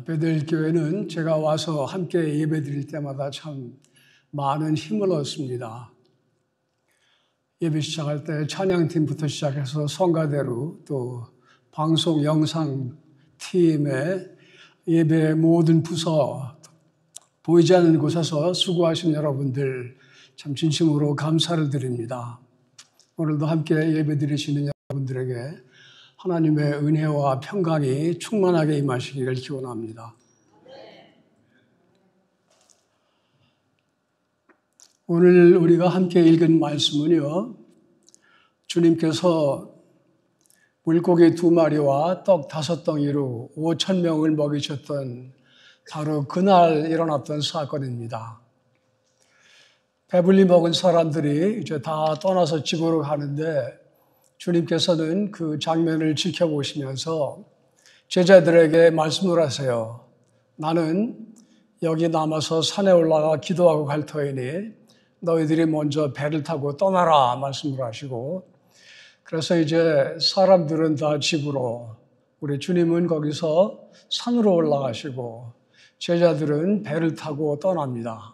베델교회는 제가 와서 함께 예배드릴 때마다 참 많은 힘을 얻습니다. 예배 시작할 때 찬양팀부터 시작해서 성가대로 또 방송 영상 팀의 예배 모든 부서 보이지 않는 곳에서 수고하신 여러분들 참 진심으로 감사를 드립니다. 오늘도 함께 예배 드리시는 여러분들에게 하나님의 은혜와 평강이 충만하게 임하시기를 기원합니다. 오늘 우리가 함께 읽은 말씀은요, 주님께서 물고기 2마리와 떡 5덩이로 5,000명을 먹이셨던 바로 그날 일어났던 사건입니다. 배불리 먹은 사람들이 이제 다 떠나서 집으로 가는데 주님께서는 그 장면을 지켜보시면서 제자들에게 말씀을 하세요. 나는 여기 남아서 산에 올라가 기도하고 갈 터이니 너희들이 먼저 배를 타고 떠나라 말씀을 하시고, 그래서 이제 사람들은 다 집으로, 우리 주님은 거기서 산으로 올라가시고 제자들은 배를 타고 떠납니다.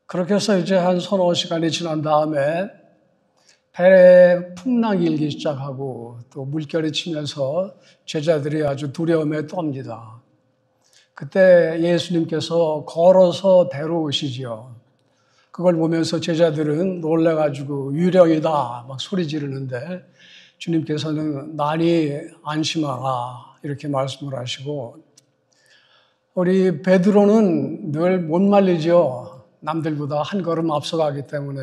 그렇게 해서 이제 한 서너 시간이 지난 다음에 배에 풍랑이 일기 시작하고 또 물결이 치면서 제자들이 아주 두려움에 떱니다. 그때 예수님께서 걸어서 배로 오시지요. 그걸 보면서 제자들은 놀래가지고 유령이다 막 소리 지르는데 주님께서는 난이 안심하라 이렇게 말씀을 하시고, 우리 베드로는 늘 못 말리죠. 남들보다 한 걸음 앞서가기 때문에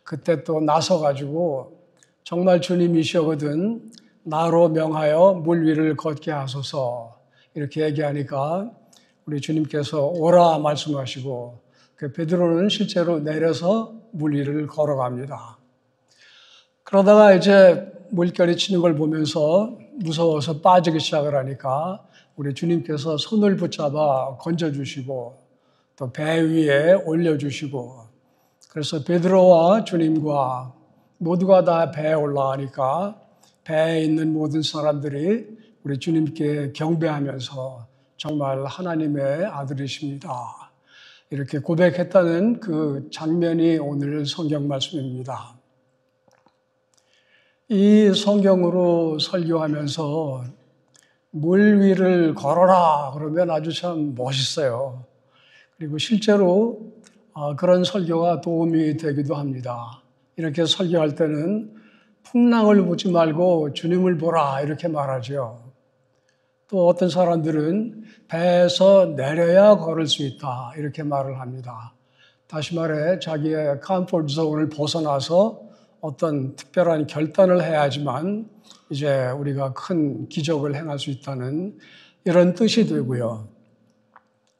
그때 또 나서가지고 정말 주님이시거든 나로 명하여 물 위를 걷게 하소서 이렇게 얘기하니까 우리 주님께서 오라 말씀하시고 그 베드로는 실제로 내려서 물 위를 걸어갑니다. 그러다가 이제 물결이 치는 걸 보면서 무서워서 빠지기 시작을 하니까 우리 주님께서 손을 붙잡아 건져주시고 또 배 위에 올려주시고, 그래서 베드로와 주님과 모두가 다 배에 올라가니까 배에 있는 모든 사람들이 우리 주님께 경배하면서 정말 하나님의 아들이십니다 이렇게 고백했다는 그 장면이 오늘 성경 말씀입니다. 이 성경으로 설교하면서 물 위를 걸어라 그러면 아주 참 멋있어요. 그리고 실제로 그런 설교가 도움이 되기도 합니다. 이렇게 설교할 때는 풍랑을 보지 말고 주님을 보라 이렇게 말하죠. 또 어떤 사람들은 배에서 내려야 걸을 수 있다 이렇게 말을 합니다. 다시 말해 자기의 컴포트 존을 벗어나서 어떤 특별한 결단을 해야지만 이제 우리가 큰 기적을 행할 수 있다는 이런 뜻이 되고요.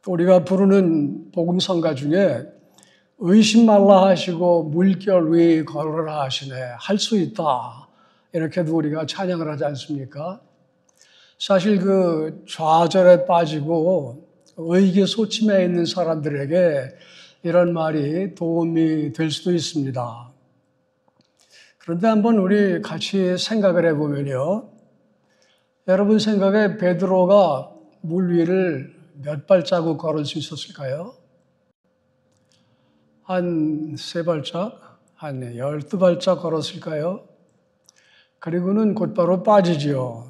또 우리가 부르는 복음성가 중에 의심 말라 하시고 물결 위 걸으라 하시네 할 수 있다 이렇게도 우리가 찬양을 하지 않습니까? 사실 그 좌절에 빠지고 의기소침해 있는 사람들에게 이런 말이 도움이 될 수도 있습니다. 그런데 한번 우리 같이 생각을 해보면요, 여러분 생각에 베드로가 물 위를 몇 발자국 걸을 수 있었을까요? 한 3발짝? 한 12발짝 걸었을까요? 그리고는 곧바로 빠지지요.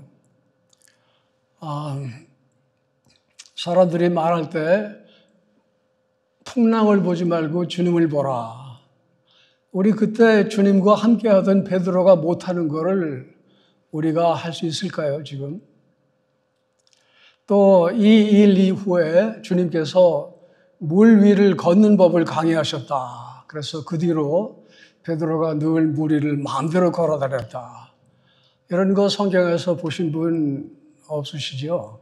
사람들이 말할 때 풍랑을 보지 말고 주님을 보라. 우리 그때 주님과 함께 하던 베드로가 못하는 거를 우리가 할 수 있을까요, 지금? 또 이 일 이후에 주님께서 물 위를 걷는 법을 강의하셨다. 그래서 그 뒤로 베드로가 늘 물 위를 마음대로 걸어 다녔다. 이런 거 성경에서 보신 분 없으시죠?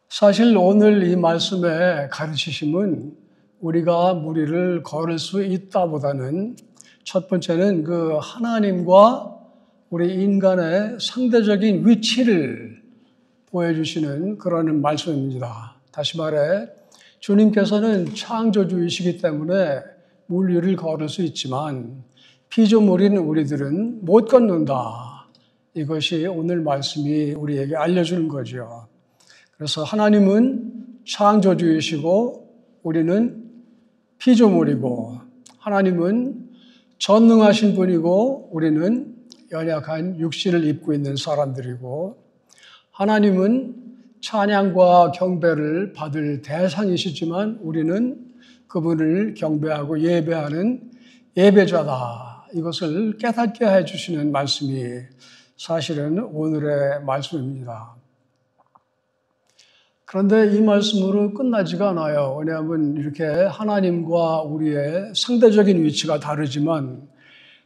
사실 오늘 이 말씀의 가르치심은 우리가 물 위를 걸을 수 있다보다는 첫 번째는 그 하나님과 우리 인간의 상대적인 위치를 보여주시는 그런 말씀입니다. 다시 말해 주님께서는 창조주이시기 때문에 물 위를 걸을 수 있지만 피조물인 우리들은 못 걷는다 이것이 오늘 말씀이 우리에게 알려주는 거죠. 그래서 하나님은 창조주이시고 우리는 피조물이고, 하나님은 전능하신 분이고 우리는 연약한 육신을 입고 있는 사람들이고, 하나님은 찬양과 경배를 받을 대상이시지만 우리는 그분을 경배하고 예배하는 예배자다. 이것을 깨닫게 해주시는 말씀이 사실은 오늘의 말씀입니다. 그런데 이 말씀으로 끝나지가 않아요. 왜냐하면 이렇게 하나님과 우리의 상대적인 위치가 다르지만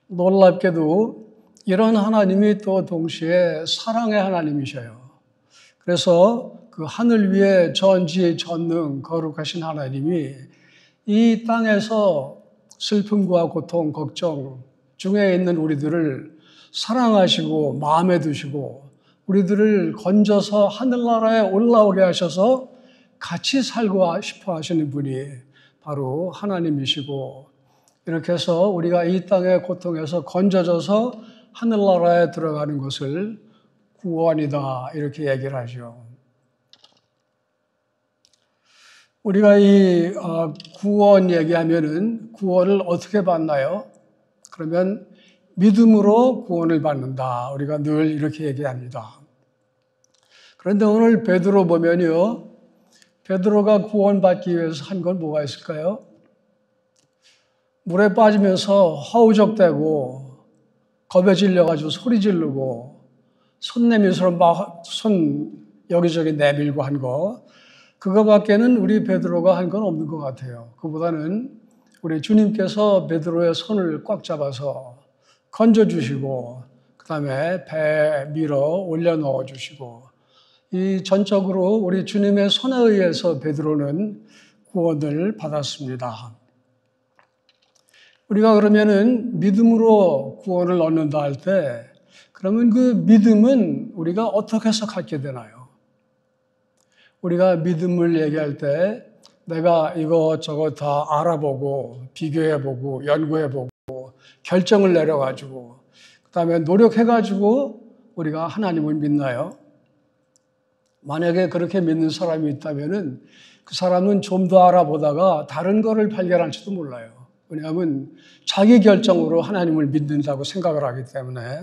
놀랍게도 이런 하나님이 또 동시에 사랑의 하나님이셔요. 그래서 그 하늘 위에 전지전능 거룩하신 하나님이 이 땅에서 슬픔과 고통, 걱정 중에 있는 우리들을 사랑하시고 마음에 두시고 우리들을 건져서 하늘나라에 올라오게 하셔서 같이 살고 싶어 하시는 분이 바로 하나님이시고, 이렇게 해서 우리가 이 땅의 고통에서 건져져서 하늘나라에 들어가는 것을 구원이다, 이렇게 얘기를 하죠. 우리가 이 구원 얘기하면은 구원을 어떻게 받나요? 그러면 믿음으로 구원을 받는다. 우리가 늘 이렇게 얘기합니다. 그런데 오늘 베드로 보면요, 베드로가 구원받기 위해서 한 건 뭐가 있을까요? 물에 빠지면서 허우적대고 겁에 질려가지고 소리 지르고 손 내밀어서 막 손 여기저기 내밀고 한 거, 그거밖에는 우리 베드로가 한 건 없는 것 같아요. 그보다는 우리 주님께서 베드로의 손을 꽉 잡아서 건져주시고 그 다음에 배에 밀어 올려넣어 주시고, 이 전적으로 우리 주님의 손에 의해서 베드로는 구원을 받았습니다. 우리가 그러면은 믿음으로 구원을 얻는다 할 때, 그러면 그 믿음은 우리가 어떻게 해석하게 되나요? 우리가 믿음을 얘기할 때 내가 이것저것 다 알아보고 비교해보고 연구해보고 결정을 내려가지고 그 다음에 노력해가지고 우리가 하나님을 믿나요? 만약에 그렇게 믿는 사람이 있다면은 그 사람은 좀 더 알아보다가 다른 거를 발견할지도 몰라요. 왜냐하면 자기 결정으로 하나님을 믿는다고 생각을 하기 때문에.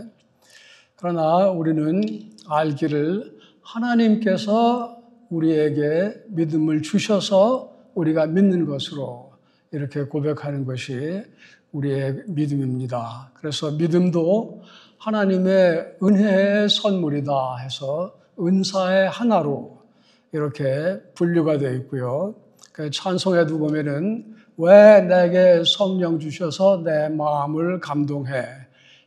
그러나 우리는 알기를 하나님께서 우리에게 믿음을 주셔서 우리가 믿는 것으로 이렇게 고백하는 것이 우리의 믿음입니다. 그래서 믿음도 하나님의 은혜의 선물이다 해서 은사의 하나로 이렇게 분류가 되어 있고요. 찬송에도 보면은 왜 내게 성령 주셔서 내 마음을 감동해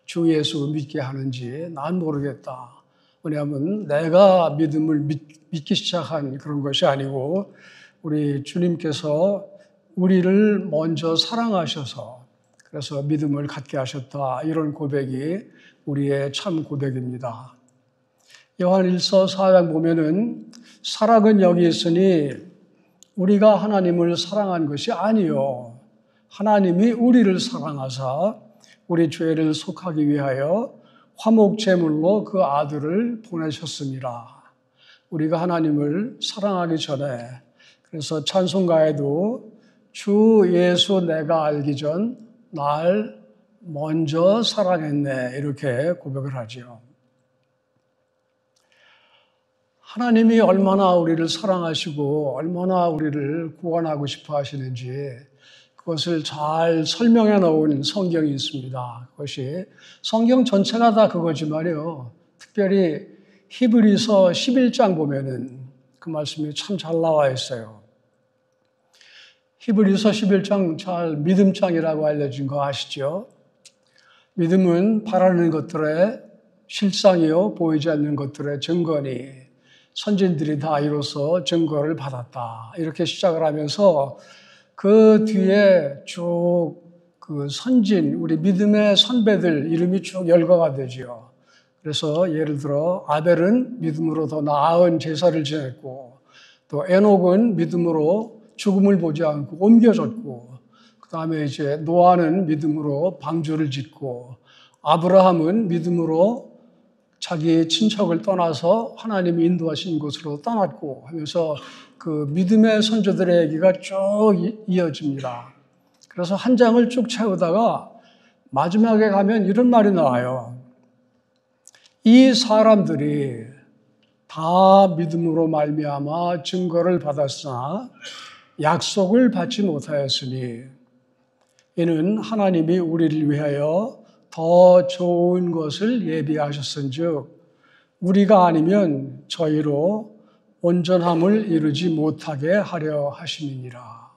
주 예수 믿게 하는지 난 모르겠다. 왜냐하면 내가 믿음을 믿기 시작한 그런 것이 아니고 우리 주님께서 우리를 먼저 사랑하셔서 그래서 믿음을 갖게 하셨다. 이런 고백이 우리의 참 고백입니다. 요한일서 4장 보면은 사랑은 여기 있으니 우리가 하나님을 사랑한 것이 아니요 하나님이 우리를 사랑하사 우리 죄를 속하기 위하여 화목제물로 그 아들을 보내셨습니다. 우리가 하나님을 사랑하기 전에, 그래서 찬송가에도 주 예수 내가 알기 전 날 먼저 사랑했네 이렇게 고백을 하죠. 하나님이 얼마나 우리를 사랑하시고 얼마나 우리를 구원하고 싶어 하시는지 그것을 잘 설명해 놓은 성경이 있습니다. 그것이 성경 전체가 다 그거지만요. 특별히 히브리서 11장 보면은 그 말씀이 참 잘 나와 있어요. 히브리서 11장 잘 믿음장이라고 알려진 거 아시죠? 믿음은 바라는 것들의 실상이요 보이지 않는 것들의 증거니 선진들이 다 이로써 증거를 받았다. 이렇게 시작을 하면서 그 뒤에 쭉 그 선진, 우리 믿음의 선배들 이름이 쭉 열거가 되지요. 그래서 예를 들어 아벨은 믿음으로 더 나은 제사를 지냈고, 또 에녹은 믿음으로 죽음을 보지 않고 옮겨졌고, 그 다음에 이제 노아는 믿음으로 방주를 짓고, 아브라함은 믿음으로 자기 친척을 떠나서 하나님이 인도하신 곳으로 떠났고 하면서 그 믿음의 선조들의 얘기가 쭉 이어집니다. 그래서 한 장을 쭉 채우다가 마지막에 가면 이런 말이 나와요. 이 사람들이 다 믿음으로 말미암아 증거를 받았으나 약속을 받지 못하였으니 이는 하나님이 우리를 위하여 더 좋은 것을 예비하셨은즉 우리가 아니면 저희로 온전함을 이루지 못하게 하려 하심이니라.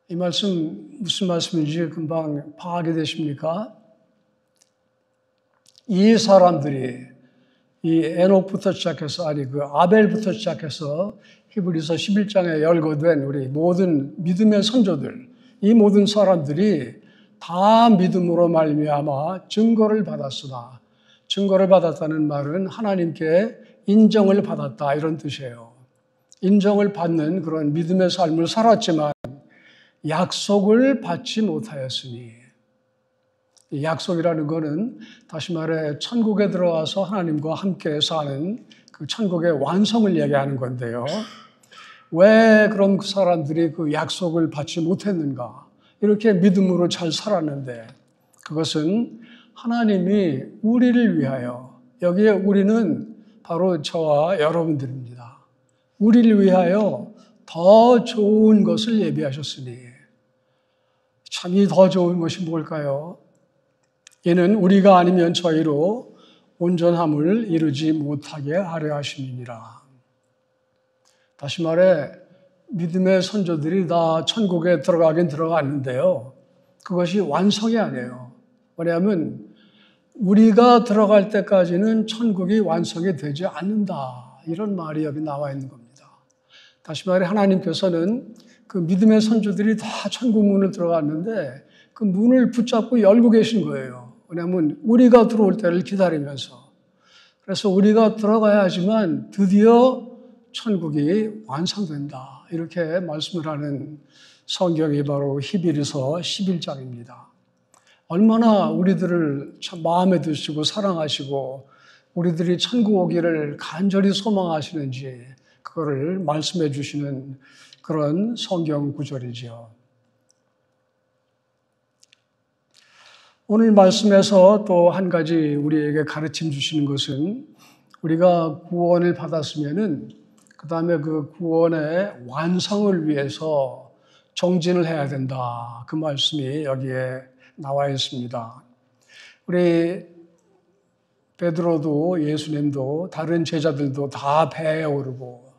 이 말씀 무슨 말씀인지 금방 파악이 되십니까? 이 사람들이 이 에녹부터 시작해서 아벨부터 시작해서 히브리서 11장에 열거된 우리 모든 믿음의 선조들, 이 모든 사람들이 다 믿음으로 말미암아 증거를 받았으나, 증거를 받았다는 말은 하나님께 인정을 받았다 이런 뜻이에요. 인정을 받는 그런 믿음의 삶을 살았지만 약속을 받지 못하였으니, 이 약속이라는 것은 다시 말해 천국에 들어가서 하나님과 함께 사는 그 천국의 완성을 얘기하는 건데요. 왜 그런 사람들이 그 약속을 받지 못했는가? 이렇게 믿음으로 잘 살았는데 그것은 하나님이 우리를 위하여, 여기에 우리는 바로 저와 여러분들입니다. 우리를 위하여 더 좋은 것을 예비하셨으니, 참 이 더 좋은 것이 뭘까요? 이는 우리가 아니면 저희로 온전함을 이루지 못하게 하려 하심이니라. 다시 말해 믿음의 선조들이 다 천국에 들어가긴 들어갔는데요. 그것이 완성이 아니에요. 왜냐하면 우리가 들어갈 때까지는 천국이 완성이 되지 않는다. 이런 말이 여기 나와 있는 겁니다. 다시 말해 하나님께서는 그 믿음의 선조들이 다 천국 문을 들어갔는데 그 문을 붙잡고 열고 계신 거예요. 왜냐하면 우리가 들어올 때를 기다리면서. 그래서 우리가 들어가야 하지만 드디어 천국이 완성된다. 이렇게 말씀을 하는 성경이 바로 히브리서 11장입니다. 얼마나 우리들을 참 마음에 드시고 사랑하시고 우리들이 천국 오기를 간절히 소망하시는지 그거를 말씀해 주시는 그런 성경 구절이지요. 오늘 말씀에서 또 한 가지 우리에게 가르침 주시는 것은 우리가 구원을 받았으면은 그 다음에 그 구원의 완성을 위해서 정진을 해야 된다. 그 말씀이 여기에 나와 있습니다. 우리 베드로도 예수님도 다른 제자들도 다 배에 오르고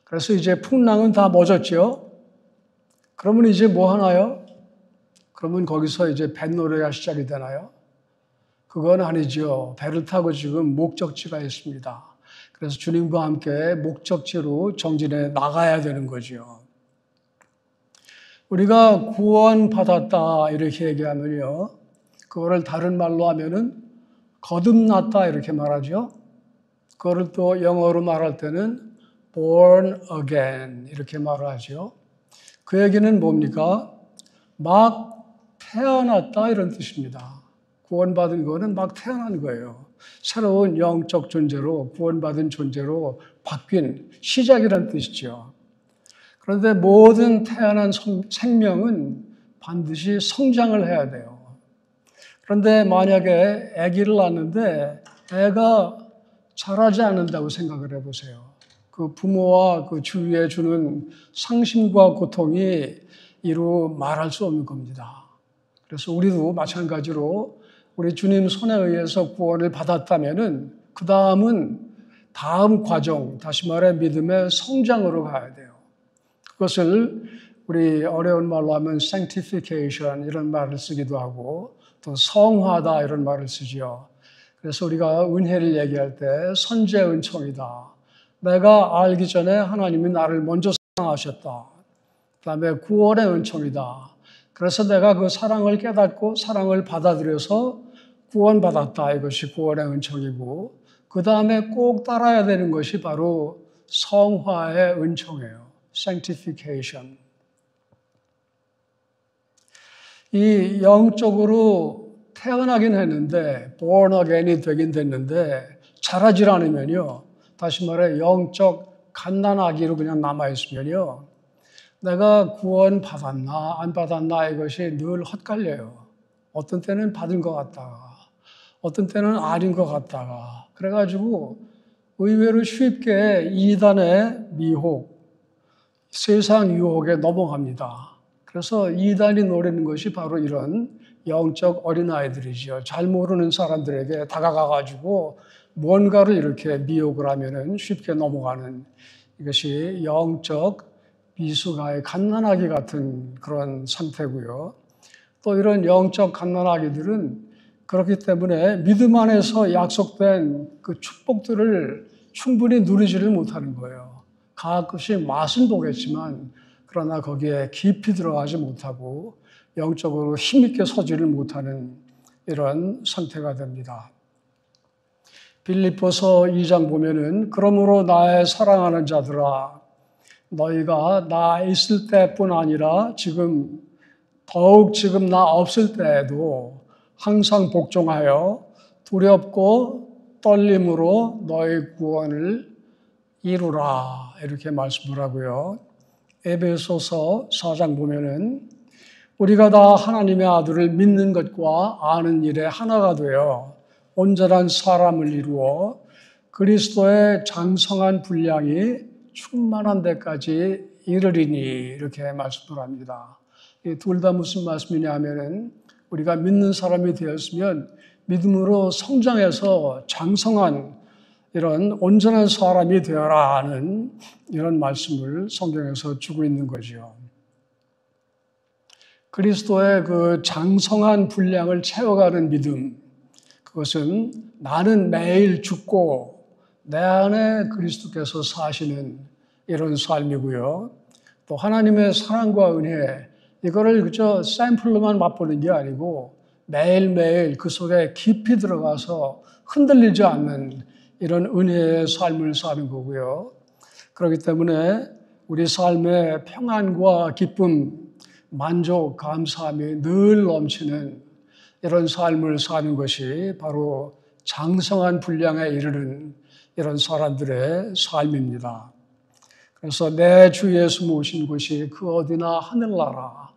그래서 이제 풍랑은 다 멎었죠. 그러면 이제 뭐 하나요? 그러면 거기서 이제 뱃노래가 시작이 되나요? 그건 아니죠. 배를 타고 지금 목적지가 있습니다. 그래서 주님과 함께 목적지로 정진해 나가야 되는 거죠. 우리가 구원받았다 이렇게 얘기하면요. 그거를 다른 말로 하면은 거듭났다 이렇게 말하죠. 그거를 또 영어로 말할 때는 born again 이렇게 말을 하죠. 그 얘기는 뭡니까? 막 태어났다 이런 뜻입니다. 구원받은 거는 막 태어난 거예요. 새로운 영적 존재로 구원받은 존재로 바뀐 시작이라는 뜻이죠. 그런데 모든 태어난 생명은 반드시 성장을 해야 돼요. 그런데 만약에 아기를 낳는데 애가 자라지 않는다고 생각을 해보세요. 그 부모와 그 주위에 주는 상심과 고통이 이루 말할 수 없는 겁니다. 그래서 우리도 마찬가지로 우리 주님 손에 의해서 구원을 받았다면은 그 다음은 다음 과정, 다시 말해 믿음의 성장으로 가야 돼요. 그것을 우리 어려운 말로 하면 sanctification 이런 말을 쓰기도 하고 또 성화다 이런 말을 쓰지요. 그래서 우리가 은혜를 얘기할 때 선제 은총이다. 내가 알기 전에 하나님이 나를 먼저 사랑하셨다. 그다음에 구원의 은총이다. 그래서 내가 그 사랑을 깨닫고 사랑을 받아들여서 구원받았다. 이것이 구원의 은총이고 그 다음에 꼭 따라야 되는 것이 바로 성화의 은총이에요. sanctification. 이 영적으로 태어나긴 했는데 born again이 되긴 됐는데 자라질 않으면요. 다시 말해 영적 갓난아기로 그냥 남아있으면요. 내가 구원 받았나 안 받았나 이것이 늘 헛갈려요. 어떤 때는 받은 것 같다가 어떤 때는 아닌 것 같다가 그래가지고 의외로 쉽게 이단의 미혹, 세상 유혹에 넘어갑니다. 그래서 이단이 노리는 것이 바로 이런 영적 어린아이들이죠. 잘 모르는 사람들에게 다가가가지고 뭔가를 이렇게 미혹을 하면은 쉽게 넘어가는 이것이 영적 미숙아의 갓난아기 같은 그런 상태고요. 또 이런 영적 갓난아기들은 그렇기 때문에 믿음 안에서 약속된 그 축복들을 충분히 누리지를 못하는 거예요. 가끔씩 맛은 보겠지만 그러나 거기에 깊이 들어가지 못하고 영적으로 힘있게 서지를 못하는 이런 상태가 됩니다. 빌립보서 2장 보면은 그러므로 나의 사랑하는 자들아 너희가 나 있을 때뿐 아니라 더욱 지금 나 없을 때에도 항상 복종하여 두렵고 떨림으로 너희 구원을 이루라 이렇게 말씀을 하고요. 에베소서 4장 보면은 우리가 다 하나님의 아들을 믿는 것과 아는 일에 하나가 되어 온전한 사람을 이루어 그리스도의 장성한 분량이 충만한 데까지 이르리니 이렇게 말씀을 합니다. 이 둘 다 무슨 말씀이냐 하면은 우리가 믿는 사람이 되었으면 믿음으로 성장해서 장성한 이런 온전한 사람이 되어라 하는 이런 말씀을 성경에서 주고 있는 거죠. 그리스도의 그 장성한 분량을 채워가는 믿음, 그것은 나는 매일 죽고 내 안에 그리스도께서 사시는 이런 삶이고요. 또 하나님의 사랑과 은혜, 이거를 그저 샘플로만 맛보는 게 아니고 매일매일 그 속에 깊이 들어가서 흔들리지 않는 이런 은혜의 삶을 사는 거고요. 그렇기 때문에 우리 삶의 평안과 기쁨, 만족, 감사함이 늘 넘치는 이런 삶을 사는 것이 바로 장성한 분량에 이르는 이런 사람들의 삶입니다. 그래서 내 주 예수 모신 곳이 그 어디나 하늘나라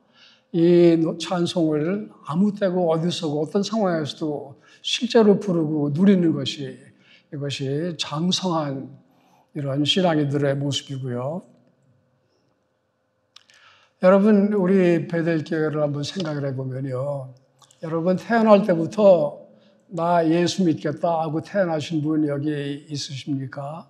이 찬송을 아무 때고 어디서고 어떤 상황에서도 실제로 부르고 누리는 것이 이것이 장성한 이런 신앙인들의 모습이고요. 여러분 우리 베델교회를 한번 생각을 해보면요. 여러분 태어날 때부터 나 예수 믿겠다 하고 태어나신 분 여기 있으십니까?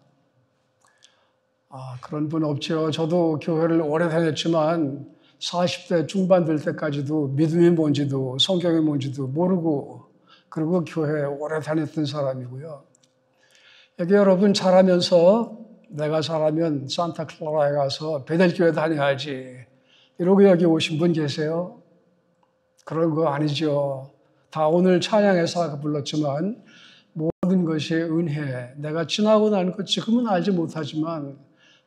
그런 분 없죠. 저도 교회를 오래 다녔지만 40대 중반 될 때까지도 믿음이 뭔지도 성경이 뭔지도 모르고 그리고 교회에 오래 다녔던 사람이고요. 여기 여러분 자라면서 내가 자라면 산타클라라에 가서 베델교회 다녀야지 이러고 여기 오신 분 계세요? 그런 거 아니죠. 다 오늘 찬양에서 불렀지만 모든 것이 은혜. 내가 지나고 나는 것 지금은 알지 못하지만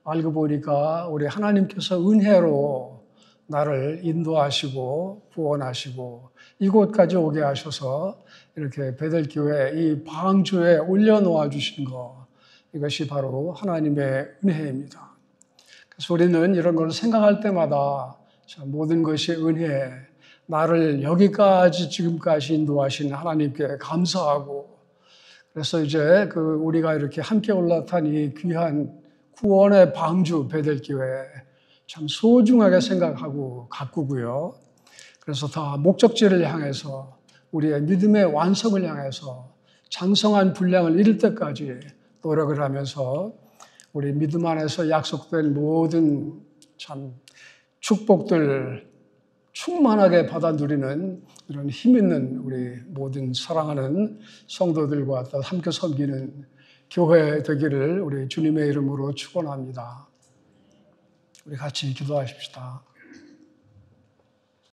알고 보니까 우리 하나님께서 은혜로 나를 인도하시고 구원하시고 이곳까지 오게 하셔서 이렇게 베델교회 이 방주에 올려놓아 주신 거 이것이 바로 하나님의 은혜입니다. 그래서 우리는 이런 걸 생각할 때마다 모든 것이 은혜, 나를 여기까지 지금까지 인도하신 하나님께 감사하고 그래서 이제 우리가 이렇게 함께 올라탄 이 귀한 구원의 방주 베델교회 참 소중하게 생각하고 가꾸고요. 그래서 다 목적지를 향해서 우리의 믿음의 완성을 향해서 장성한 분량을 이룰 때까지 노력을 하면서 우리 믿음 안에서 약속된 모든 참 축복들 충만하게 받아 누리는 이런 힘 있는 우리 모든 사랑하는 성도들과 또 함께 섬기는 교회 되기를 우리 주님의 이름으로 축원합니다. 우리 같이 기도하십시다.